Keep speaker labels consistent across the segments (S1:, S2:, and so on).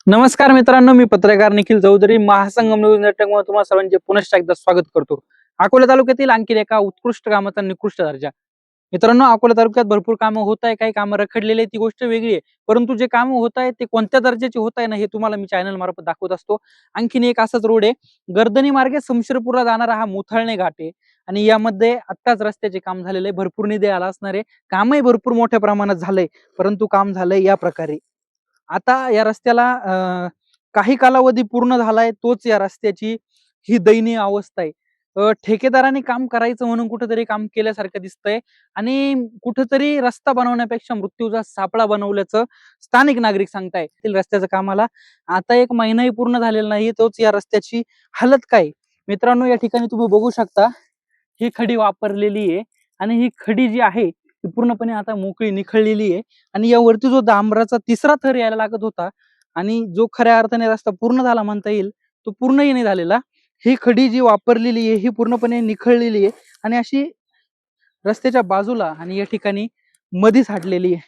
S1: नमस्कार मित्रांनो, मी पत्रकार निखिल चौधरी महासंगम न्यूज नेटवर्कमध्ये तुम्हाला सर्वांचे पुनश्च एकदा स्वागत करतो. अकोला तालुक्यातील आणखी एका उत्कृष्ट कामाचा निकृष्ट दर्जा. मित्रांनो, अकोला तालुक्यात भरपूर कामं होत आहे, काही कामं रखडलेली आहे, ती गोष्ट वेगळी आहे. परंतु जे कामं होत आहे ते कोणत्या दर्जाचे होत आहे ना, हे तुम्हाला मी चॅनल मार्फत दाखवत असतो. आणखीन एक असाच रोड आहे, गर्दनी मार्गे शमशेरपूरला जाणारा हा मुथाळणे घाट आहे आणि यामध्ये आत्ताच रस्त्याचे काम झालेले आहे. भरपूर निधी आला असणार आहे, कामही भरपूर मोठ्या प्रमाणात झालंय, परंतु काम झालंय या प्रकारे. आता या रस्त्याला काही कालावधी पूर्ण झालाय, तोच या रस्त्याची ही दयनीय अवस्था आहे. ठेकेदाराने काम करायचं म्हणून कुठेतरी काम केल्यासारखं दिसतंय आणि कुठेतरी रस्ता बनवण्यापेक्षा मृत्यूचा सापळा बनवल्याचं स्थानिक नागरिक सांगताय. रस्त्याच्या कामाला आता 1 महिनाही पूर्ण झालेला नाही, तोच या रस्त्याची हालत काय. मित्रांनो, या ठिकाणी तुम्ही बघू शकता, ही खडी वापरलेली आहे आणि ही खडी जी आहे ती पूर्णपणे आता मोकळी निखळलेली आहे आणि यावरती जो डांबराचा तिसरा थर यायला लागत होता आणि जो खऱ्या अर्थाने रस्ता पूर्ण झाला म्हणता येईल, तो पूर्णही नाही झालेला. ही खडी जी वापरलेली आहे ही पूर्णपणे निखळलेली आहे आणि अशी रस्त्याच्या बाजूला आणि या ठिकाणी मधी साठलेली आहे.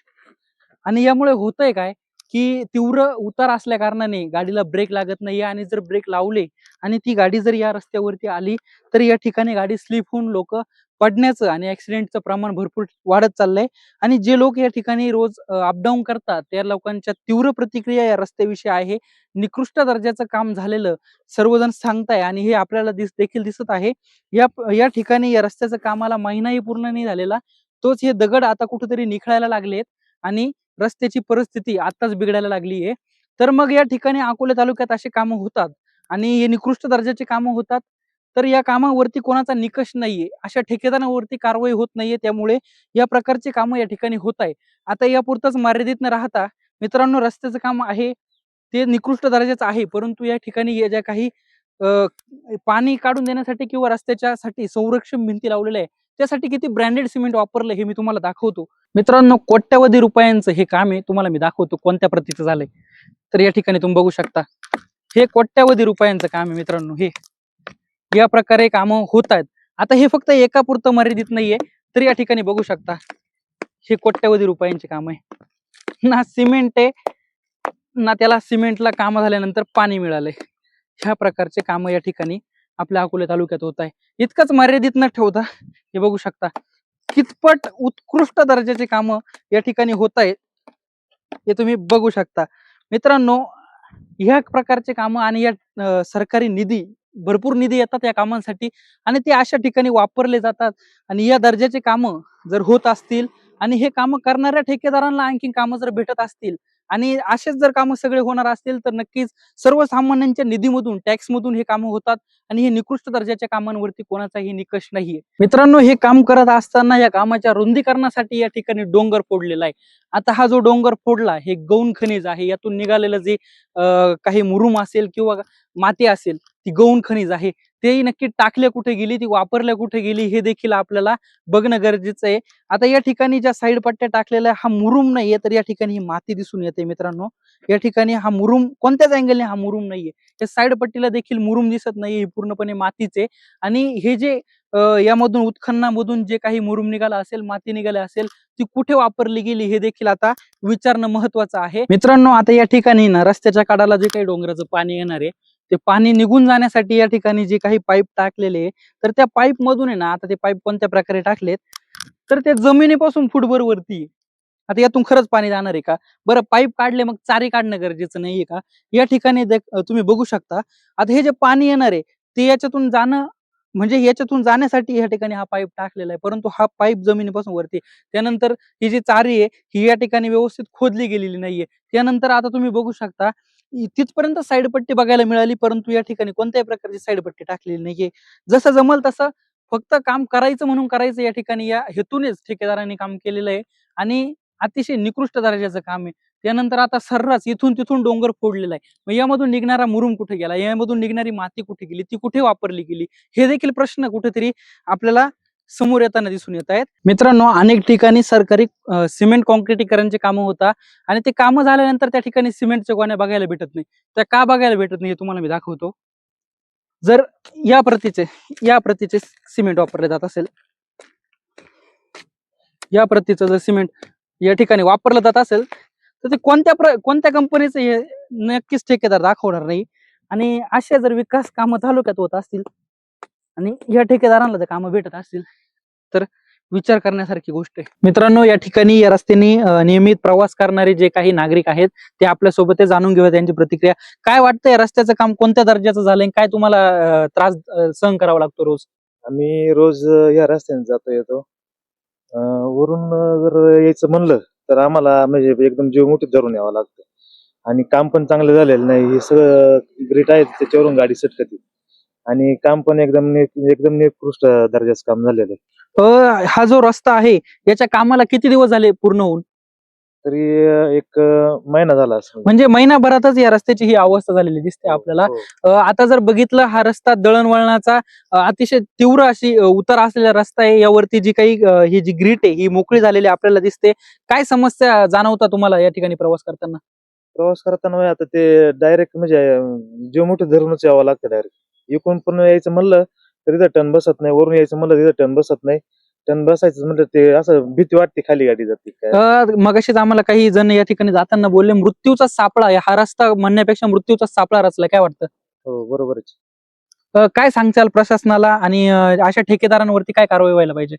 S1: आणि यामुळे होतंय काय, की तीव्र उतार असल्या कारणाने गाडीला ब्रेक लागत नाहीये आणि जर ब्रेक लावले आणि ती गाडी जर या रस्त्यावरती आली तर या ठिकाणी गाडी स्लिप होऊन लोक पडण्याचं आणि ऍक्सिडेंटचं प्रमाण भरपूर वाढत चाललंय. आणि जे लोक या ठिकाणी रोज अपडाऊन करतात त्या लोकांच्या तीव्र प्रतिक्रिया या रस्त्याविषयी आहे. निकृष्ट दर्जाचं काम झालेलं सर्वजण सांगताय आणि हे आपल्याला देखील दिसत आहे. या या ठिकाणी या रस्त्याचं कामाला महिनाही पूर्ण नाही झालेला, तोच हे दगड आता कुठेतरी निखळायला लागलेत आणि रस्त्याची परिस्थिती आताच बिघडायला लागली आहे. तर मग या ठिकाणी अकोले तालुक्यात अशी कामं होतात आणि हे निकृष्ट दर्जाची कामं होतात. तर या कामावरती कोणाचा निकष नाहीये, अशा ठेकेदारांवरती कारवाई होत नाहीये, त्यामुळे या प्रकारचे कामं या ठिकाणी होत आहे. आता यापुरतच मर्यादित न राहता मित्रांनो, रस्त्याचं काम आहे ते निकृष्ट दर्जाचं आहे, परंतु या ठिकाणी या ज्या काही पाणी काढून देण्यासाठी किंवा रस्त्याच्यासाठी संरक्षण भिंती लावलेल्या आहे, त्यासाठी किती ब्रँडेड सिमेंट वापरलं हे मी तुम्हाला दाखवतो. मित्रांनो, कोट्यवधी रुपयांचं हे काम आहे, तुम्हाला मी दाखवतो कोणत्या प्रतीचं झालंय. तर या ठिकाणी तुम्ही बघू शकता, हे कोट्यवधी रुपयांचं काम आहे मित्रांनो. हे या प्रकारे कामं होत आहेत. आता हे फक्त एका पुरतं मर्यादित नाहीये, तर या ठिकाणी बघू शकता, हे कोट्यवधी रुपयांचे काम आहे. ना सिमेंट आहे, ना त्याला सिमेंटला काम झाल्यानंतर पाणी मिळालंय. ह्या प्रकारचे काम या ठिकाणी आपल्या अकोले तालुक्यात होत आहे. इतकंच मर्यादित न ठेवता हे बघू शकता, कितपट उत्कृष्ट दर्जाचे काम या ठिकाणी होत आहेत हे तुम्ही बघू शकता. मित्रांनो, ह्या प्रकारचे काम आणि या सरकारी निधी, भरपूर निधी येतात या कामांसाठी आणि ते अशा ठिकाणी वापरले जातात. आणि या दर्जाचे काम जर होत असतील आणि हे काम करणाऱ्या ठेकेदारांना आणखी कामं जर भेटत असतील आणि असेच जर कामं सगळे होणार असतील तर नक्कीच सर्वसामान्यांच्या निधीमधून, टॅक्स मधून हे कामं होतात आणि हे निकृष्ट दर्जाच्या कामांवरती कोणाचाही निकष नाहीये. मित्रांनो, हे काम करत असताना या कामाच्या रुंदीकरणासाठी या ठिकाणी डोंगर फोडलेला आहे. आता हा जो डोंगर फोडला, हे गौण खनिज आहे. यातून निघालेलं जे काही मुरुम असेल किंवा माती असेल, ती गौण खनिज आहे. तेही नक्की टाकल्या कुठे गेली, ती वापरल्या कुठे गेली हे देखील आपल्याला बघणं गरजेचं आहे. आता या ठिकाणी ज्या साईड पट्ट्या टाकलेल्या, हा मुरुम नाहीये, तर या ठिकाणी ही माती दिसून येते मित्रांनो. या ठिकाणी हा मुरुम कोणत्याच अँगलने हा मुरुम नाहीये. या साईड पट्टीला देखील मुरुम दिसत नाहीये, ही पूर्णपणे मातीचे. आणि हे जे यामधून उत्खननामधून जे काही मुरुम निघाला असेल, माती निघाली असेल, ती कुठे वापरली गेली हे देखील आता विचारणं महत्वाचं आहे. मित्रांनो, आता या ठिकाणी ना रस्त्याच्या कडाला जे काही डोंगराचं पाणी येणार आहे, ते पाणी निघून जाण्यासाठी या ठिकाणी जे काही पाईप टाकलेले, तर त्या पाईप मधून आहे ना, आता ते पाईप कोणत्या प्रकारे टाकलेत, तर ते जमिनीपासून फुटभर वरती आहे. आता यातून खरंच पाणी जाणार आहे का? बरं, पाईप काढले, मग चारी काढणं गरजेचं नाहीये का? या ठिकाणी तुम्ही बघू शकता, आता हे जे पाणी येणार आहे ते याच्यातून जाणं, म्हणजे याच्यातून जाण्यासाठी या ठिकाणी हा पाईप टाकलेला आहे, परंतु हा पाईप जमिनीपासून वरती आहे. त्यानंतर ही जी चारी आहे ही या ठिकाणी व्यवस्थित खोदली गेलेली नाहीये. त्यानंतर आता तुम्ही बघू शकता, तिथपर्यंत साईड पट्टी बघायला मिळाली, परंतु या ठिकाणी कोणत्याही प्रकारची साईड पट्टी टाकलेली नाहीये. जसं जमल तसं फक्त काम करायचं म्हणून करायचं, या ठिकाणी या हेतूनेच ठेकेदारांनी काम केलेलं आहे आणि अतिशय निकृष्ट दर्जाचं काम आहे. त्यानंतर आता सर्रास इथून तिथून डोंगर फोडलेला आहे. मग यामधून निघणारा मुरुम कुठे गेला, यामधून निघणारी माती कुठे गेली, ती कुठे वापरली गेली, हे देखील प्रश्न कुठेतरी आपल्याला समोर येताना दिसून येत आहेत. मित्रांनो, अनेक ठिकाणी सरकारी सिमेंट कॉन्क्रिटीकरणचे कामं होतात आणि ते कामं झाल्यानंतर त्या ठिकाणी सिमेंटच्या गोण्या बघायला भेटत नाही. त्या का बघायला भेटत नाही हे तुम्हाला मी दाखवतो. जर या प्रतीचे सिमेंट वापरले जात असेल, या प्रतीचं जर सिमेंट या ठिकाणी वापरलं जात असेल, तर ते कोणत्या कंपनीचं हे नक्कीच ठेकेदार दाखवणार नाही. आणि अशा जर विकास कामं तालुक्यात होत असतील आणि या ठेकेदारांना जर कामं भेटत असतील तर विचार करण्यासारखी गोष्ट आहे. मित्रांनो, या ठिकाणी या रस्त्याने नियमित प्रवास करणारे जे काही नागरिक आहेत ते आपल्यासोबत आहे. जाणून घेऊया त्यांची प्रतिक्रिया. काय वाटतंय, रस्त्याचं काम कोणत्या दर्जाचं झालंय? काय तुम्हाला त्रास सहन करावा लागतो रोज?
S2: आम्ही रोज या रस्त्याने जातो येतो. वरून जर यायचं म्हणलं तर आम्हाला म्हणजे एकदम जीव मुठीत धरून यावं लागतं. आणि काम पण चांगलं झालेलं नाही. हे सगळं ग्रीट आहे त्याच्यावरून गाडी सटकते. आणि काम पण एकदम निकृष्ट दर्जाचं काम झालेलं आहे.
S1: हा जो रस्ता आहे याच्या कामाला किती दिवस झाले पूर्ण होऊन?
S2: तरी एक महिना झाला असेल.
S1: म्हणजे महिनाभरातच या रस्त्याची ही अवस्था झालेली दिसते आपल्याला.
S2: हो.
S1: आता जर बघितलं, हा रस्ता दळणवळणाचा अतिशय तीव्र अशी उतार असलेला रस्ता आहे. यावरती जी काही ही जी ग्रीट आहे ही मोकळी झालेली आपल्याला दिसते. काय समस्या जाणवता तुम्हाला या ठिकाणी प्रवास करताना?
S2: प्रवास करताना म्हणजे आता ते डायरेक्ट म्हणजे जीव मुठीत धरूनच यावं लागतं डायरेक्ट. इकडून पण यायचं म्हणलं तर तिथं टर्न बसत नाही. वरून यायचं म्हणलं तिथं टर्न बसत नाही. टर्न बसायचं म्हणलं ते असं भीती वाटते, खाली गाडी जाते काय.
S1: मगाशीच आम्हाला काही जण या ठिकाणी जाताना बोलले, मृत्यूचा सापळा आहे हा रस्ता म्हणण्यापेक्षा मृत्यूचा सापळा रचला. काय वाटतं?
S2: हो, बरोबरच.
S1: काय सांगचाल प्रशासनाला आणि अशा ठेकेदारांवरती काय कारवाई व्हायला पाहिजे?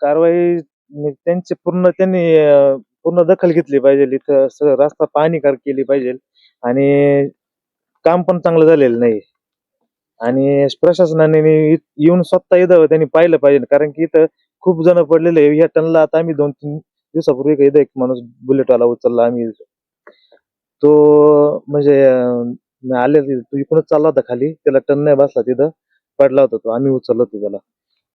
S2: कारवाई त्यांनी पूर्ण दखल घेतली पाहिजे. इथं सगळं रस्ता पाहणी केली पाहिजे. आणि काम पण चांगलं झालेलं नाही. आणि प्रशासनाने येऊन स्वतः इथं त्यांनी पाहिलं पाहिजे, कारण की इथं खूप जण पडलेले आहे. ह्या टनला आता आम्ही 2-3 दिवसापूर्वी इथं एक माणूस बुलेटवाला उचलला आम्ही. तो म्हणजे आले तो इकडूनच चालला होता खाली, त्याला टन नाही बसला, तिथं पडला होता तो, आम्ही उचललो होतो त्याला.